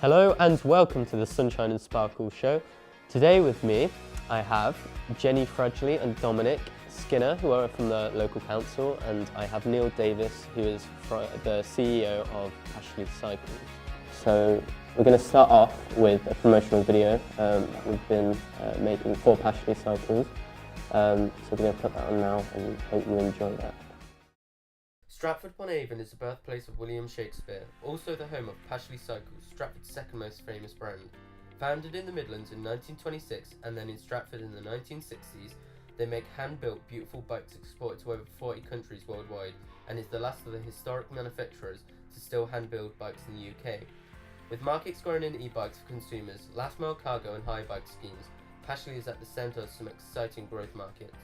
Hello and welcome to the Sunshine and Sparkle show. Today with me I have Jenny Frudgley and Dominic Skinner, who are from the local council, and I have Neil Davis, who is the CEO of Pashley Cycles. So we're going to start off with a promotional video that we've been making for Pashley Cycles. So we're going to put that on now and hope you enjoy that. Stratford-upon-Avon is the birthplace of William Shakespeare, also the home of Pashley Cycles, Stratford's second most famous brand. Founded in the Midlands in 1926 and then in Stratford in the 1960s, they make hand-built beautiful bikes exported to over 40 countries worldwide, and is the last of the historic manufacturers to still hand-build bikes in the UK. With markets growing in e-bikes for consumers, last-mile cargo and high bike schemes, Pashley is at the centre of some exciting growth markets.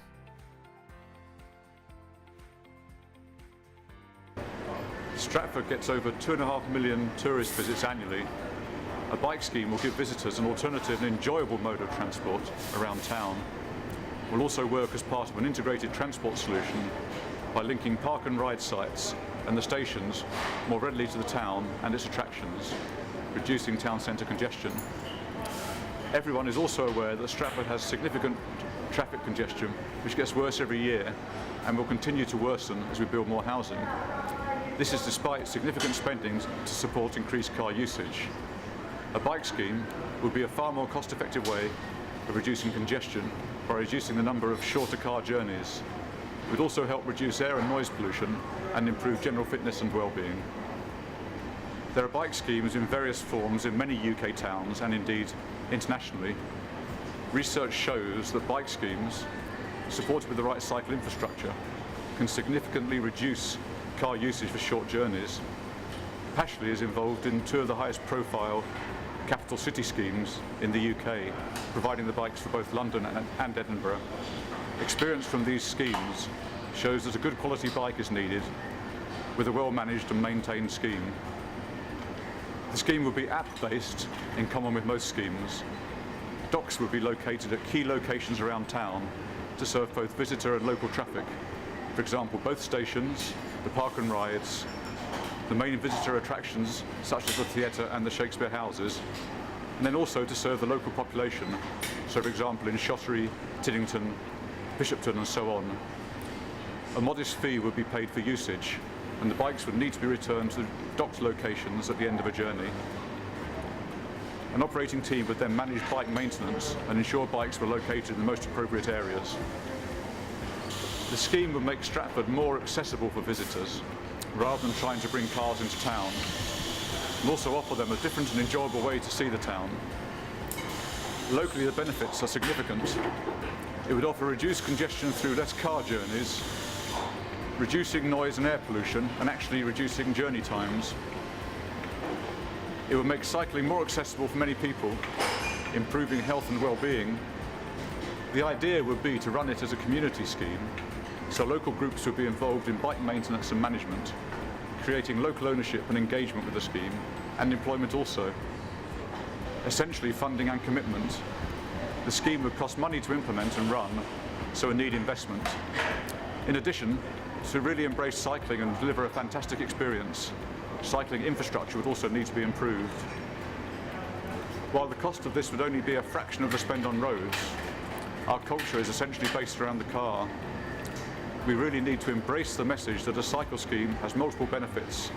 Stratford gets over 2.5 million tourist visits annually. A bike scheme will give visitors an alternative and enjoyable mode of transport around town. We'll also work as part of an integrated transport solution by linking park and ride sites and the stations more readily to the town and its attractions, reducing town centre congestion. Everyone is also aware that Stratford has significant traffic congestion, which gets worse every year and will continue to worsen as we build more housing. This is despite significant spending to support increased car usage. A bike scheme would be a far more cost-effective way of reducing congestion by reducing the number of shorter car journeys. It would also help reduce air and noise pollution and improve general fitness and well-being. There are bike schemes in various forms in many UK towns and indeed internationally. Research shows that bike schemes, supported with the right cycle infrastructure, can significantly reduce car usage for short journeys. Pashley is involved in two of the highest profile capital city schemes in the UK, providing the bikes for both London and Edinburgh. Experience from these schemes shows that a good quality bike is needed with a well managed and maintained scheme. The scheme would be app-based in common with most schemes. Docks would be located at key locations around town to serve both visitor and local traffic. For example, both stations, the park and rides, the main visitor attractions such as the theatre and the Shakespeare houses, and then also to serve the local population, so for example in Shottery, Tiddington, Bishopton and so on. A modest fee would be paid for usage, and the bikes would need to be returned to the docked locations at the end of a journey. An operating team would then manage bike maintenance and ensure bikes were located in the most appropriate areas. The scheme would make Stratford more accessible for visitors, rather than trying to bring cars into town, and also offer them a different and enjoyable way to see the town. Locally, the benefits are significant. It would offer reduced congestion through less car journeys, reducing noise and air pollution, and actually reducing journey times. It would make cycling more accessible for many people, improving health and well-being. The idea would be to run it as a community scheme, so local groups would be involved in bike maintenance and management, creating local ownership and engagement with the scheme, and employment also. Essentially funding and commitment. The scheme would cost money to implement and run, so it need investment. In addition, to really embrace cycling and deliver a fantastic experience, cycling infrastructure would also need to be improved. While the cost of this would only be a fraction of the spend on roads, our culture is essentially based around the car. We really need to embrace the message that a cycle scheme has multiple benefits,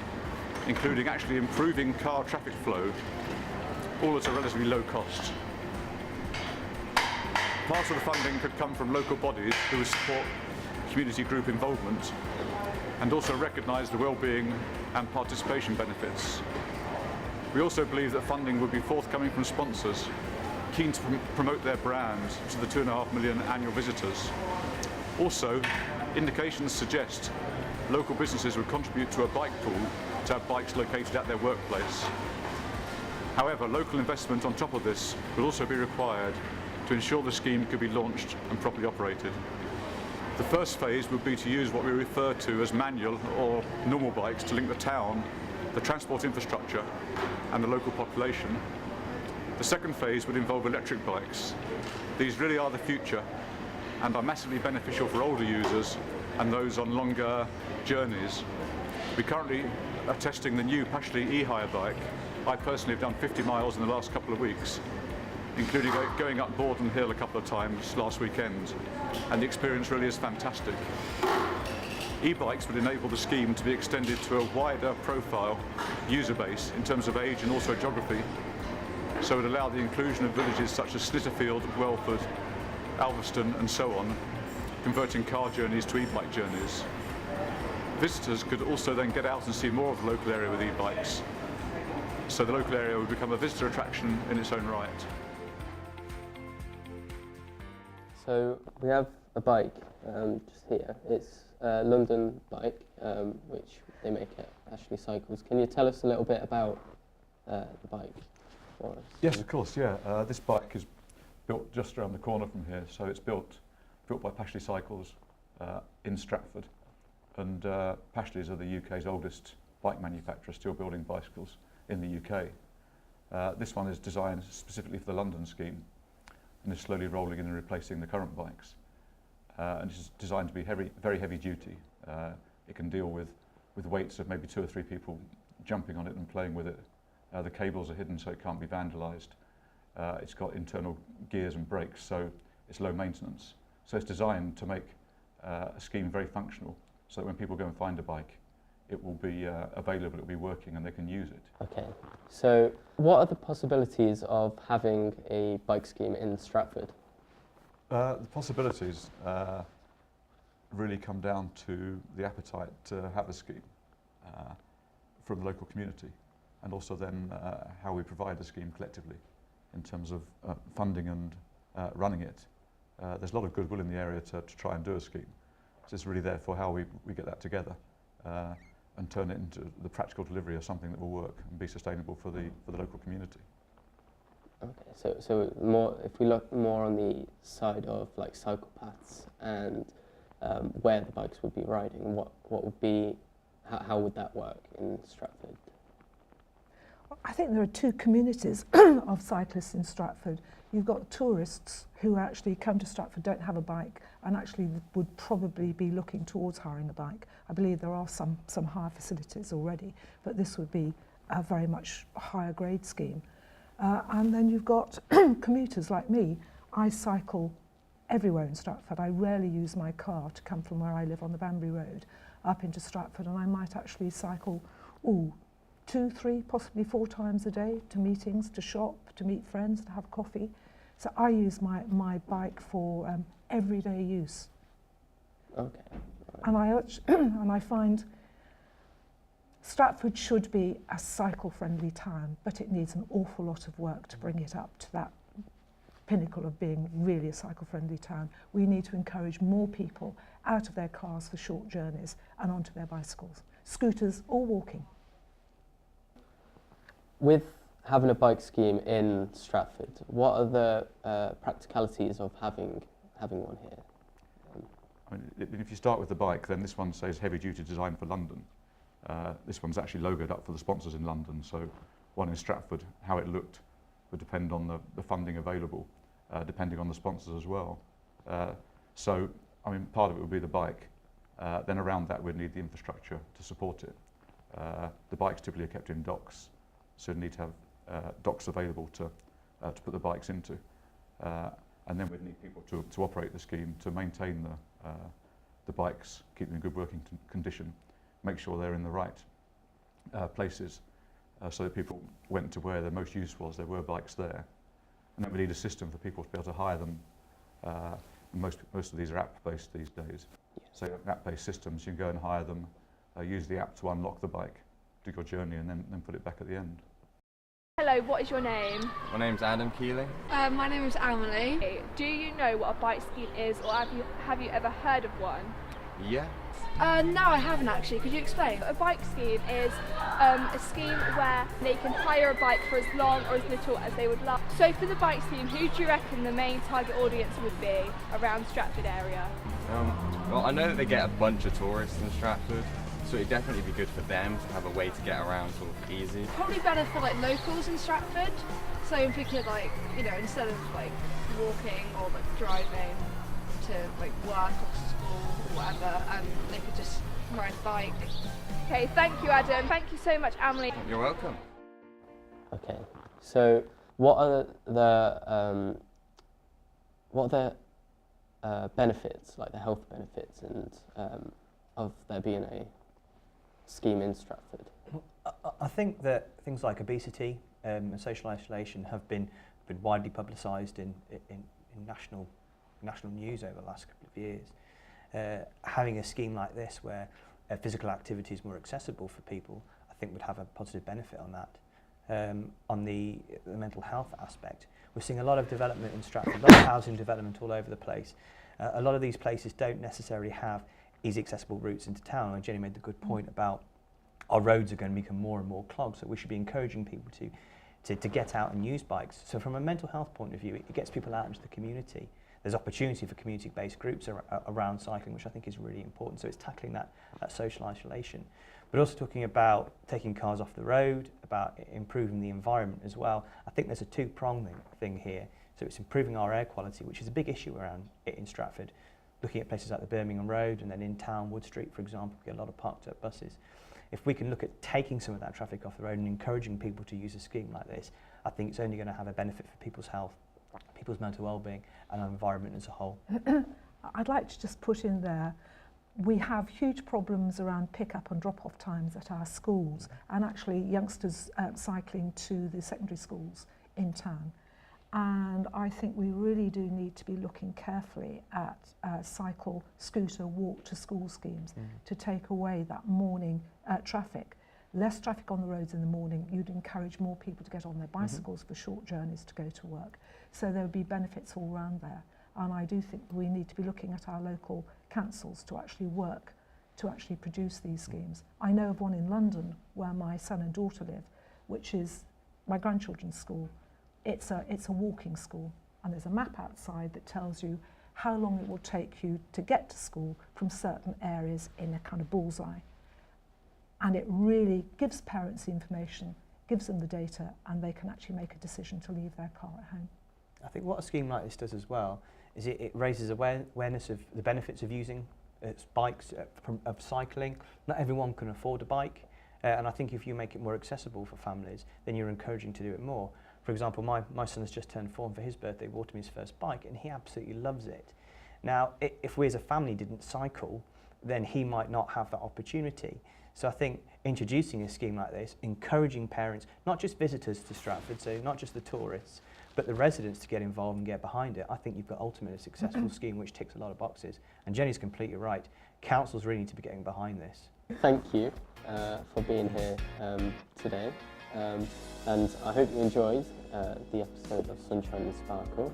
including actually improving car traffic flow, all at a relatively low cost. Part of the funding could come from local bodies who would support community group involvement and also recognise the well-being and participation benefits. We also believe that funding would be forthcoming from sponsors keen to promote their brand to the 2.5 million annual visitors. Also, indications suggest local businesses would contribute to a bike pool to have bikes located at their workplace. However, local investment on top of this will also be required to ensure the scheme could be launched and properly operated. The first phase would be to use what we refer to as manual or normal bikes to link the town, the transport infrastructure and the local population. The second phase would involve electric bikes. These really are the future and are massively beneficial for older users and those on longer journeys. We currently are testing the new Pashley e-hire bike, I personally have done 50 miles in the last couple of weeks, including going up Borden Hill a couple of times last weekend, and the experience really is fantastic. E-bikes would enable the scheme to be extended to a wider profile user base in terms of age and also geography, so it would allow the inclusion of villages such as Snitterfield, Welford, Alveston and so on, converting car journeys to e-bike journeys. Visitors could also then get out and see more of the local area with e-bikes, so the local area would become a visitor attraction in its own right. So we have a bike just here. It's a London bike, which they make at Pashley Cycles. Can you tell us a little bit about the bike for us? Yes, of course, yeah. This bike is built just around the corner from here, so it's built by Pashley Cycles in Stratford. And Pashleys are the UK's oldest bike manufacturer, still building bicycles in the UK. This one is designed specifically for the London scheme and is slowly rolling in and replacing the current bikes. And it's designed to be very heavy duty. It can deal with weights of maybe 2 or 3 people jumping on it and playing with it. The cables are hidden so it can't be vandalised. It's got internal gears and brakes, so it's low maintenance. So it's designed to make a scheme very functional, so that when people go and find a bike, it will be available, it will be working and they can use it. Okay, so what are the possibilities of having a bike scheme in Stratford? The possibilities really come down to the appetite to have a scheme from the local community, and also then how we provide the scheme collectively in terms of funding and running it. There's a lot of goodwill in the area to try and do a scheme. So it's really therefore how we get that together and turn it into the practical delivery of something that will work and be sustainable for the local community. Okay, so more, if we look more on the side of like cycle paths and where the bikes would be riding, what would be, how would that work in Stratford? I think there are 2 communities of cyclists in Stratford. You've got tourists who actually come to Stratford, don't have a bike, and actually would probably be looking towards hiring a bike. I believe there are some hire facilities already, but this would be a very much higher grade scheme. And then you've got commuters like me. I cycle everywhere in Stratford. I rarely use my car to come from where I live on the Banbury Road up into Stratford, and I might actually cycle 2, 3, possibly 4 times a day to meetings, to shop, to meet friends, to have coffee. So I use my bike for everyday use. Okay. And I find Stratford should be a cycle-friendly town, but it needs an awful lot of work to bring it up to that pinnacle of being really a cycle-friendly town. We need to encourage more people out of their cars for short journeys and onto their bicycles, scooters or walking. With having a bike scheme in Stratford, what are the practicalities of having one here? I mean, if you start with the bike, then this one says heavy duty design for London. This one's actually logoed up for the sponsors in London, so one in Stratford, how it looked would depend on the funding available, depending on the sponsors as well. So, I mean, part of it would be the bike. Then around that we'd need the infrastructure to support it. The bikes typically are kept in docks, so you need to have docks available to put the bikes into. And then we'd need people to operate the scheme, to maintain the bikes, keep them in good working condition, make sure they're in the right places, so that people went to where their most use was, there were bikes there. And then we need a system for people to be able to hire them. Most of these are app-based these days. So app-based systems, you can go and hire them, use the app to unlock the bike, do your journey and then put it back at the end. Hello, what is your name? My name's Adam Keeling. My name is Emily. Do you know what a bike scheme is, or have you ever heard of one? Yeah. No, I haven't actually. Could you explain? A bike scheme is a scheme where they can hire a bike for as long or as little as they would like. So for the bike scheme, who do you reckon the main target audience would be around Stratford area? Well, I know that they get a bunch of tourists in Stratford, so it'd definitely be good for them to have a way to get around sort of easy. Probably better for like locals in Stratford. So if we could like, you know, instead of like walking or like driving to like work or school or whatever, they could just ride a bike. Okay, thank you, Adam. Thank you so much, Emily. You're welcome. Okay, so what are the benefits, like the health benefits, and of there being a scheme in Stratford? I think that things like obesity and social isolation have been widely publicised in national news over the last couple of years. Having a scheme like this where physical activity is more accessible for people, I think would have a positive benefit on that. On the mental health aspect, we're seeing a lot of development in Stratford, a lot of housing development all over the place. A lot of these places don't necessarily have easy accessible routes into town, and Jenny made the good point about our roads are going to become more and more clogged, so we should be encouraging people to get out and use bikes. So from a mental health point of view, it gets people out into the community. There's opportunity for community-based groups around cycling, which I think is really important. So it's tackling that social isolation, but also talking about taking cars off the road, about improving the environment as well. I think there's a two-pronged thing here. So it's improving our air quality, which is a big issue around it in Stratford. Looking at places like the Birmingham Road, and then in town, Wood Street, for example, we get a lot of parked up buses. If we can look at taking some of that traffic off the road and encouraging people to use a scheme like this, I think it's only going to have a benefit for people's health, people's mental well-being, and our environment as a whole. I'd like to just put in there, we have huge problems around pick-up and drop-off times at our schools, and actually youngsters cycling to the secondary schools in town. And I think we really do need to be looking carefully at cycle, scooter, walk to school schemes to take away that morning traffic. Less traffic on the roads in the morning, you'd encourage more people to get on their bicycles for short journeys to go to work. So there would be benefits all around there. And I do think we need to be looking at our local councils to actually work to actually produce these schemes. I know of one in London where my son and daughter live, which is my grandchildren's school. It's a walking school, and there's a map outside that tells you how long it will take you to get to school from certain areas in a kind of bullseye. And it really gives parents the information, gives them the data, and they can actually make a decision to leave their car at home. I think what a scheme like this does as well is it raises awareness of the benefits of using bikes, of cycling. Not everyone can afford a bike, and I think if you make it more accessible for families, then you're encouraging to do it more. For example, my son has just turned 4, and for his birthday bought him his first bike, and he absolutely loves it. Now, if we as a family didn't cycle, then he might not have that opportunity. So I think introducing a scheme like this, encouraging parents, not just visitors to Stratford, so not just the tourists, but the residents to get involved and get behind it, I think you've got ultimately a successful scheme which ticks a lot of boxes. And Jenny's completely right. Councils really need to be getting behind this. Thank you for being here today. And I hope you enjoyed the episode of Sunshine and Sparkle.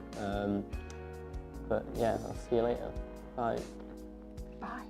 But yeah, I'll see you later. Bye. Bye.